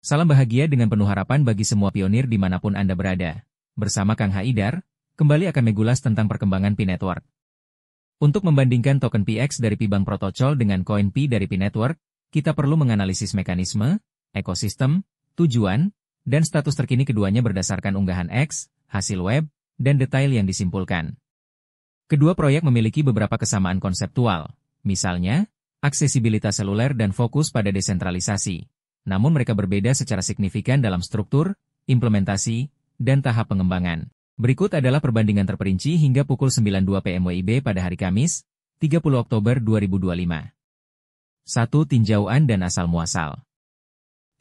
Salam bahagia dengan penuh harapan bagi semua pionir dimanapun Anda berada. Bersama Kang Haidar, kembali akan mengulas tentang perkembangan Pi Network. Untuk membandingkan token PX dari Pi Bank Protocol dengan koin Pi dari Pi Network, kita perlu menganalisis mekanisme, ekosistem, tujuan, dan status terkini keduanya berdasarkan unggahan X, hasil web, dan detail yang disimpulkan. Kedua proyek memiliki beberapa kesamaan konseptual, misalnya, aksesibilitas seluler dan fokus pada desentralisasi. Namun mereka berbeda secara signifikan dalam struktur, implementasi, dan tahap pengembangan. Berikut adalah perbandingan terperinci hingga pukul 9.02 PM WIB pada hari Kamis, 30 Oktober 2025. 1. Tinjauan dan asal-muasal.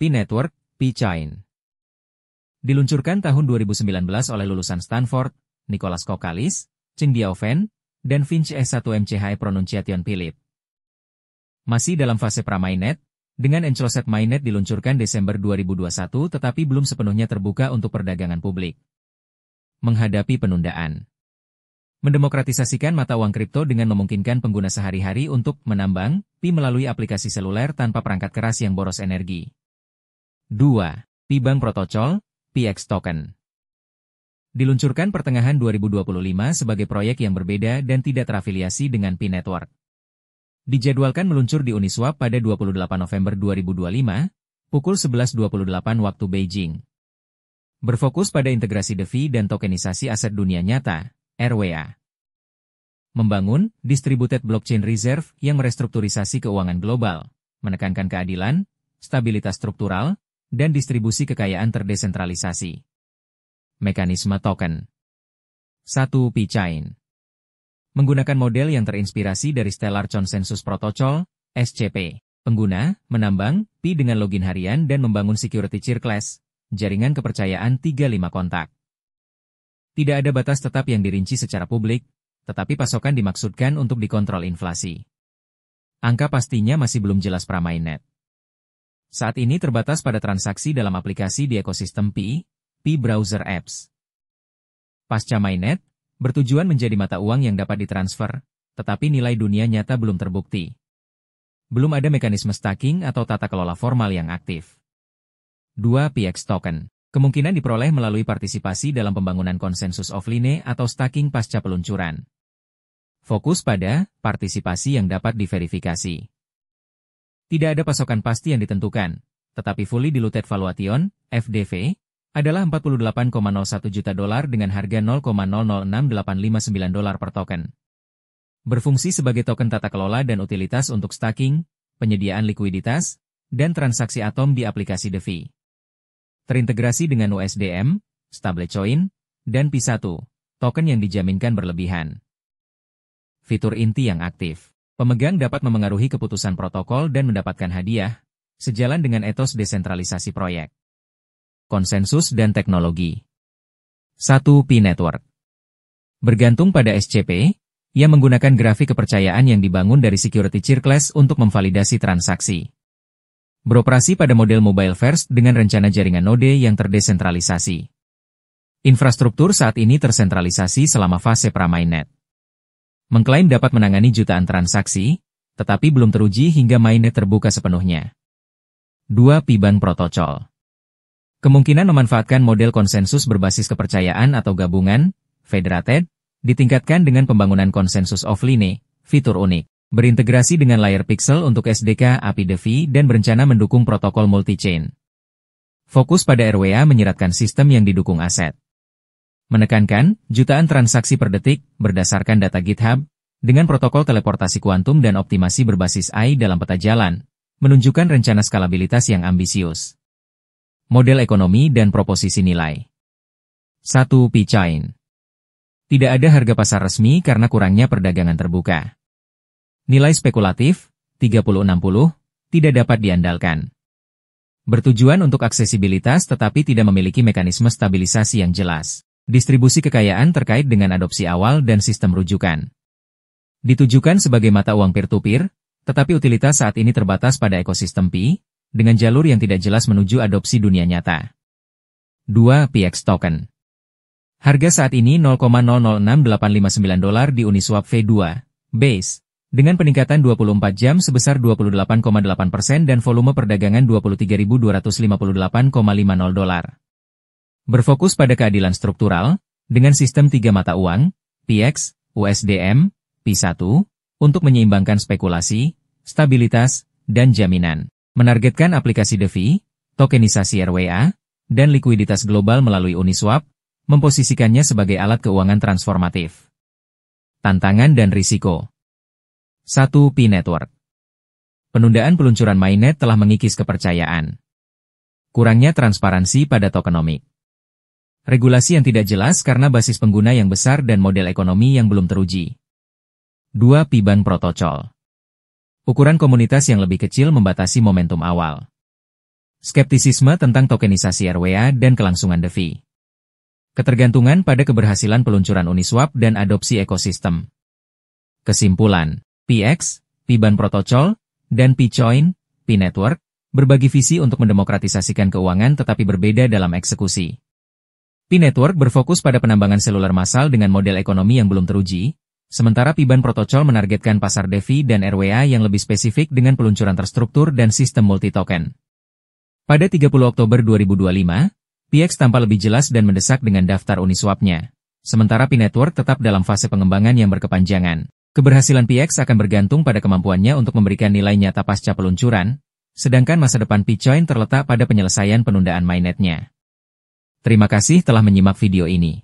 Pi Network, Pi Chain. Diluncurkan tahun 2019 oleh lulusan Stanford, Nicholas Kokalis, Cheng Diaofen, dan Finch S1 MCHE Pronunciation Philip. Masih dalam fase pra-mainnet, dengan Encrosted Mainnet diluncurkan Desember 2021 tetapi belum sepenuhnya terbuka untuk perdagangan publik. Menghadapi penundaan. Mendemokratisasikan mata uang kripto dengan memungkinkan pengguna sehari-hari untuk menambang Pi melalui aplikasi seluler tanpa perangkat keras yang boros energi. 2. Pi Bank Protocol, PX Token. Diluncurkan pertengahan 2025 sebagai proyek yang berbeda dan tidak terafiliasi dengan Pi Network. Dijadwalkan meluncur di Uniswap pada 28 November 2025, pukul 11.28 waktu Beijing. Berfokus pada integrasi DeFi dan tokenisasi aset dunia nyata, RWA. Membangun Distributed Blockchain Reserve yang merestrukturisasi keuangan global, menekankan keadilan, stabilitas struktural, dan distribusi kekayaan terdesentralisasi. Mekanisme token. 1. Pi Chain. Menggunakan model yang terinspirasi dari Stellar Consensus Protocol, SCP. Pengguna menambang Pi dengan login harian dan membangun security chain class, jaringan kepercayaan 35 kontak. Tidak ada batas tetap yang dirinci secara publik, tetapi pasokan dimaksudkan untuk dikontrol inflasi. Angka pastinya masih belum jelas pra-mainnet. Saat ini terbatas pada transaksi dalam aplikasi di ekosistem Pi Browser Apps. Pasca mainnet, bertujuan menjadi mata uang yang dapat ditransfer, tetapi nilai dunia nyata belum terbukti. Belum ada mekanisme staking atau tata kelola formal yang aktif. 2. PX Token. Kemungkinan diperoleh melalui partisipasi dalam pembangunan konsensus offline atau staking pasca peluncuran. Fokus pada partisipasi yang dapat diverifikasi. Tidak ada pasokan pasti yang ditentukan, tetapi Fully Diluted Valuation, FDV, adalah $48,01 juta dengan harga $0,006859 per token. Berfungsi sebagai token tata kelola dan utilitas untuk staking, penyediaan likuiditas, dan transaksi atom di aplikasi DeFi. Terintegrasi dengan USDM, stablecoin, dan Pi1, token yang dijaminkan berlebihan. Fitur inti yang aktif. Pemegang dapat memengaruhi keputusan protokol dan mendapatkan hadiah, sejalan dengan etos desentralisasi proyek. Konsensus dan teknologi. 1. Pi Network. Bergantung pada SCP, yang menggunakan grafik kepercayaan yang dibangun dari security chain class untuk memvalidasi transaksi. Beroperasi pada model mobile first dengan rencana jaringan node yang terdesentralisasi. Infrastruktur saat ini tersentralisasi selama fase pra-mainnet. Mengklaim dapat menangani jutaan transaksi, tetapi belum teruji hingga mainnet terbuka sepenuhnya. 2. Pi Bank Protocol. Kemungkinan memanfaatkan model konsensus berbasis kepercayaan atau gabungan, federated, ditingkatkan dengan pembangunan konsensus offline, fitur unik, berintegrasi dengan layer pixel untuk SDK API DeFi dan berencana mendukung protokol multi-chain. Fokus pada RWA menyiratkan sistem yang didukung aset. Menekankan jutaan transaksi per detik berdasarkan data GitHub, dengan protokol teleportasi kuantum dan optimasi berbasis AI dalam peta jalan, menunjukkan rencana skalabilitas yang ambisius. Model ekonomi dan proposisi nilai. 1. Pi Chain. Tidak ada harga pasar resmi karena kurangnya perdagangan terbuka. Nilai spekulatif, 3060, tidak dapat diandalkan. Bertujuan untuk aksesibilitas tetapi tidak memiliki mekanisme stabilisasi yang jelas. Distribusi kekayaan terkait dengan adopsi awal dan sistem rujukan. Ditujukan sebagai mata uang peer-to-peer, tetapi utilitas saat ini terbatas pada ekosistem Pi, dengan jalur yang tidak jelas menuju adopsi dunia nyata. 2. PX Token. Harga saat ini $0,006859 di Uniswap V2, Base, dengan peningkatan 24 jam sebesar 28,8% dan volume perdagangan 23.258,50 dolar. Berfokus pada keadilan struktural, dengan sistem 3 mata uang, PX, USDM, P1, untuk menyeimbangkan spekulasi, stabilitas, dan jaminan. Menargetkan aplikasi DeFi, tokenisasi RWA, dan likuiditas global melalui Uniswap, memposisikannya sebagai alat keuangan transformatif. Tantangan dan risiko. 1. Pi Network. Penundaan peluncuran mainnet telah mengikis kepercayaan. Kurangnya transparansi pada tokenomics. Regulasi yang tidak jelas karena basis pengguna yang besar dan model ekonomi yang belum teruji. 2. Piban Protocol. Ukuran komunitas yang lebih kecil membatasi momentum awal. Skeptisisme tentang tokenisasi RWA dan kelangsungan DeFi. Ketergantungan pada keberhasilan peluncuran Uniswap dan adopsi ekosistem. Kesimpulan. PX, Piban Protocol, dan P-Coin, Pi Network, berbagi visi untuk mendemokratisasikan keuangan tetapi berbeda dalam eksekusi. Pi Network berfokus pada penambangan seluler massal dengan model ekonomi yang belum teruji, sementara Piban Protocol menargetkan pasar DeFi dan RWA yang lebih spesifik dengan peluncuran terstruktur dan sistem multi-token. Pada 30 Oktober 2025, PX tampak lebih jelas dan mendesak dengan daftar Uniswap-nya, sementara Pi Network tetap dalam fase pengembangan yang berkepanjangan. Keberhasilan PX akan bergantung pada kemampuannya untuk memberikan nilai nyata pasca peluncuran, sedangkan masa depan P-Coin terletak pada penyelesaian penundaan mainnet-nya. Terima kasih telah menyimak video ini.